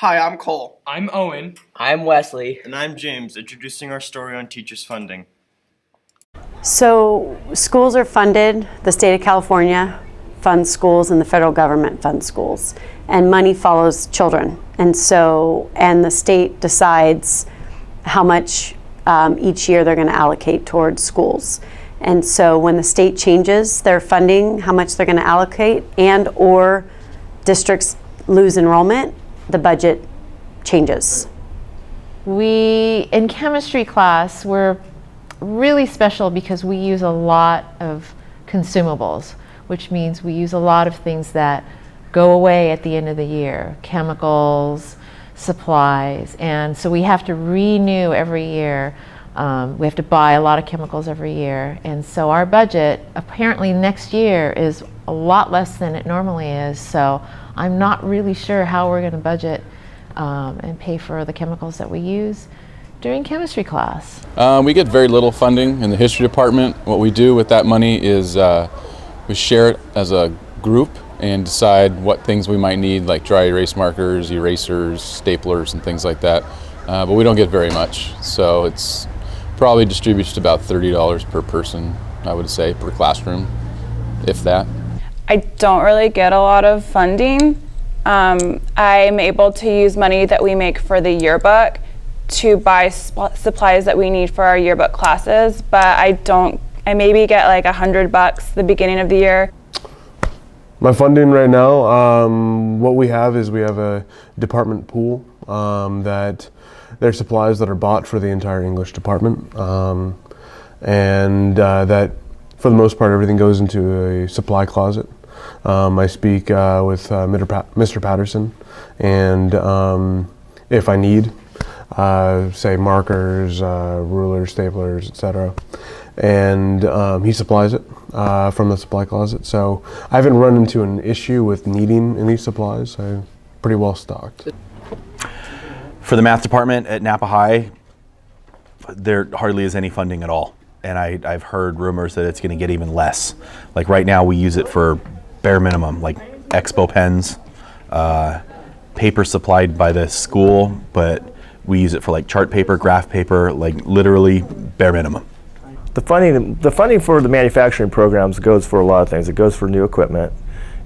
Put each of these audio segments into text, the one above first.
Hi, I'm Cole. I'm Owen. I'm Wesley. And I'm James, introducing our story on teachers' funding. So schools are funded, the state of California funds schools and the federal government funds schools, and money follows children. And the state decides how much each year they're going to allocate towards schools. And so when the state changes their funding, how much they're going to allocate, and or districts lose enrollment, the budget changes. In chemistry class, we're really special because we use a lot of consumables, which means we use a lot of things that go away at the end of the year, chemicals, supplies, and so we have to renew every year. We have to buy a lot of chemicals every year, and so our budget apparently next year is a lot less than it normally is, so I'm not really sure how we're going to budget and pay for the chemicals that we use during chemistry class. We get very little funding in the history department. What we do with that money is we share it as a group and decide what things we might need, like dry erase markers, erasers, staplers, and things like that. But we don't get very much, so it's probably distributes to about $30 per person, I would say, per classroom, if that. I don't really get a lot of funding. I'm able to use money that we make for the yearbook to buy supplies that we need for our yearbook classes, but I maybe get like $100 the beginning of the year. My funding right now, what we have is we have a department pool that there's supplies that are bought for the entire English department, and that for the most part everything goes into a supply closet. I speak with Mr. Patterson, and if I need, say, markers, rulers, staplers, etc., and he supplies it from the supply closet. So I haven't run into an issue with needing any supplies. I'm pretty well stocked. For the math department at Napa High, there hardly is any funding at all. And I've heard rumors that it's going to get even less. Like right now we use it for bare minimum, like expo pens, paper supplied by the school, but we use it for like chart paper, graph paper, like literally bare minimum. The funding for the manufacturing programs goes for a lot of things. It goes for new equipment,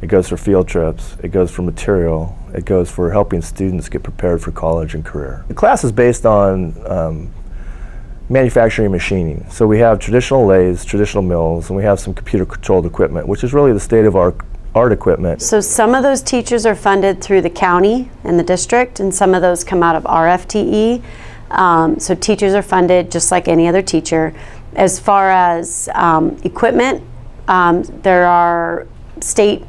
it goes for field trips, it goes for material, it goes for helping students get prepared for college and career. The class is based on manufacturing and machining. So we have traditional lathes, traditional mills, and we have some computer-controlled equipment, which is really the state-of-art equipment. So some of those teachers are funded through the county and the district, and some of those come out of RFTE. So teachers are funded just like any other teacher. As far as equipment, there are state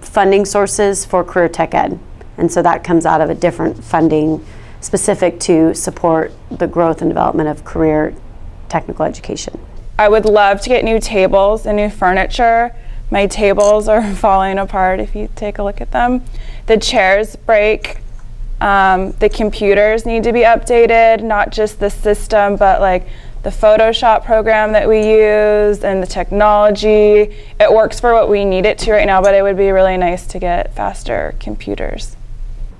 funding sources for career tech ed, and so that comes out of a different funding specific to support the growth and development of career technical education. I would love to get new tables and new furniture. My tables are falling apart if you take a look at them. The chairs break. The computers need to be updated, not just the system, but like the Photoshop program that we use and the technology. It works for what we need it to right now, but it would be really nice to get faster computers.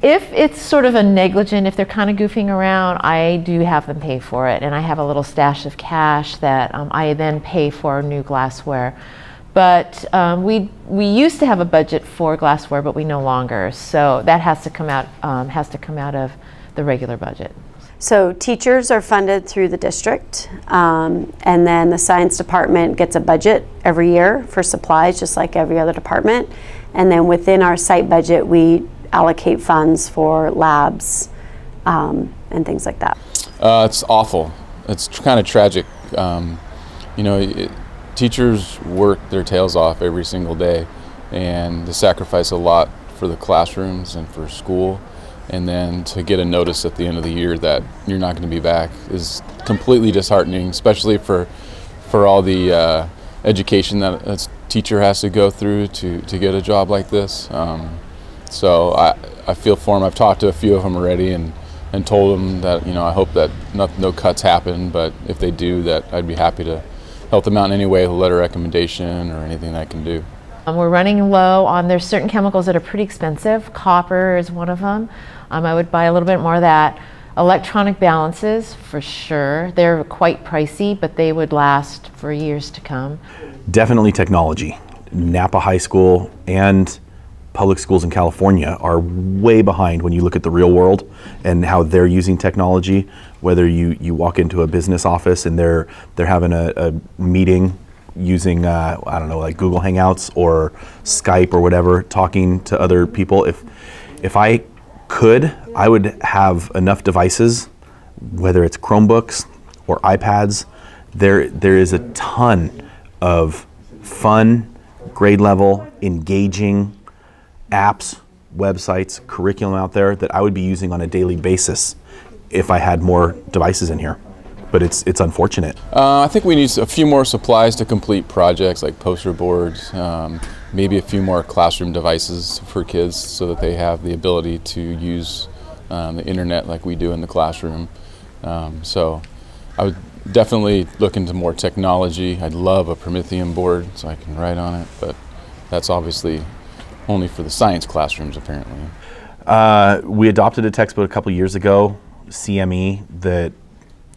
If it's sort of a negligent, if they're kind of goofing around, I do have them pay for it, and I have a little stash of cash that I then pay for new glassware. But we used to have a budget for glassware, but we no longer. So that has to come out of the regular budget. So teachers are funded through the district, and then the science department gets a budget every year for supplies, just like every other department. And then within our site budget, we allocate funds for labs and things like that. It's awful. It's kind of tragic. Teachers work their tails off every single day, and they sacrifice a lot for the classrooms and for school. And then to get a notice at the end of the year that you're not going to be back is completely disheartening, especially for all the education that a teacher has to go through to get a job like this. So I feel for them. I've talked to a few of them already and told them that I hope that no cuts happen, but if they do, that I'd be happy to help them out in any way with a letter of recommendation or anything that I can do. We're running low on, there's certain chemicals that are pretty expensive. Copper is one of them. I would buy a little bit more of that. Electronic balances, for sure. They're quite pricey, but they would last for years to come. Definitely technology. Napa High School and public schools in California are way behind when you look at the real world and how they're using technology. Whether you walk into a business office and they're having a meeting using I don't know, like Google Hangouts or Skype or whatever, talking to other people. If I could, I would have enough devices, whether it's Chromebooks or iPads. There is a ton of fun, grade level, engaging apps, websites, curriculum out there that I would be using on a daily basis if I had more devices in here. But it's unfortunate. I think we need a few more supplies to complete projects like poster boards, maybe a few more classroom devices for kids so that they have the ability to use the internet like we do in the classroom. So I would definitely look into more technology. I'd love a Promethean board so I can write on it, but that's obviously only for the science classrooms apparently. We adopted a textbook a couple years ago, CME, that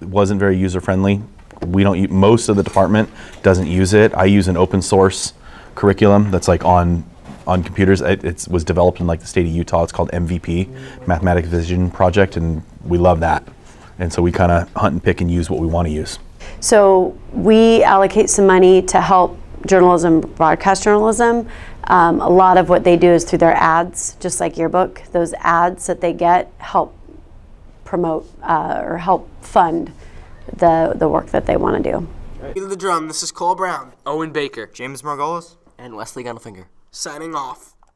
wasn't very user-friendly. We don't. Most of the department doesn't use it. I use an open source curriculum that's like on computers. It was developed in like the state of Utah. It's called MVP, Mathematic Vision Project, and we love that. And so we kind of hunt and pick and use what we want to use. So we allocate some money to help journalism, broadcast journalism. A lot of what they do is through their ads, just like Yearbook. Those ads that they get help promote or help fund the work that they want to do. To the drum, this is Cole Brown. Owen Baker. James Margolis. And Wesley Gunfinger. Signing off.